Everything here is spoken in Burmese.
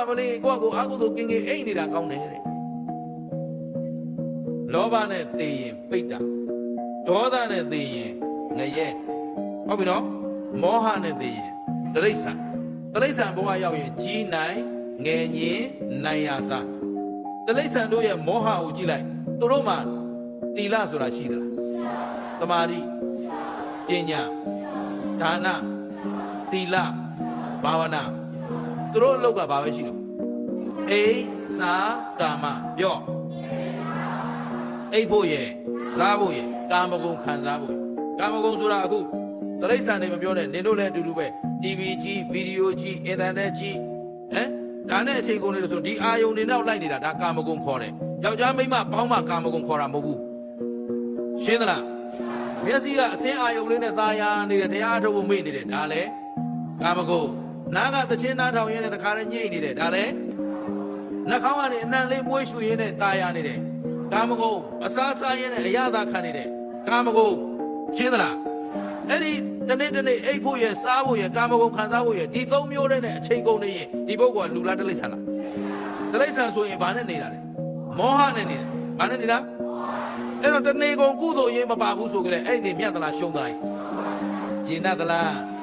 မလေးကိုယ့်ကိုအာဟုသူကင်းကင်းအိတ်နေတာကောင်းတယ်တဲ့လောဘနဲ့သိရင်ပိတ်တာဒေါသနဲ့သိရင်ငရဲဟုတ်ပြီနော်မောဟနဲ့သိရင်တိရစ္ဆာန်ဘဝရောက်ရင်ကြီးနိုင်ငယ်ညင်နိုင်ရစားတိရစ္ဆာန်တို့ရဲ့မောဟကိုကြည့်လိုက်သူတို့မှာတီလဆိုတာရှိသလားသမာဓိပညာဒါနတီလဘာဝနာသူတို့အလုပ်ကဘာပဲရှိလို့အိစာကာမပြောအိဖို့ရဲ့စားဖို့ရဲ့ကာမဂုဏ်ခံစားဖို့ကာမဂုဏ်ဆိုတာအခုတိရစ္ဆာန်တွေမပြောနဲ့နင်တို့လည်းအတူတူပဲ TV ကြည့်ဗီဒီယိုကြည့်အင်တာနက်ကြည့်ဒါနဲ့အချိန်ကုန်နေလို့ဆိုဒီအာယုန်တွေနောက်လိုက်နေတာဒါကာမဂုဏ်ခေါ်တယ်ယောက်ျားမိန်းမပေါင်းမှကာမဂုဏ်ခေါ်တာမဟုတ်ဘူးရှင်းသလားမျက်စိကအစင်းအာယုန်လေးနဲ့သာယာနေတယ်တရားထုတ်ဖို့မေ့နေတယ်ဒါလည်းကာမဂုဏ်နားကသချင်းနားထောင်ရင်းနဲ့တခါတည်းညှိနေတယ်ဒါလည်းနှာခေါင်းကနေအနံလေးမွေးရွှေရင်းနဲ့သာယာနေတယ်ကာမဂုဏ်အစားစားရင်းနဲ့အရသာခံနေတယ်ကာမဂုဏ်ရှင်းသလားအဲ့ဒီတနေ့အိတ်ဖို့ရစားဖို့ရကာမဂုဏ်ခံစားဖို့ရဒီသုံးမျိုးနဲ့အချိန်ကုန်နေရင်ဒီပုဂ္ဂိုလ်ကလူလားတိရစ္ဆာန်လားတိရစ္ဆာန်ဆိုရင်ဘာနဲ့နေတာလဲမောဟနဲ့နေတယ်ဘာနဲ့နေတာအဲ့တော့တနေ့ကုန်ကုသိုလ်ရေးမပါဘူးဆိုကြလေအဲ့ဒီမြတ်သလားရှုံးသလားဂျင်းတ်သလား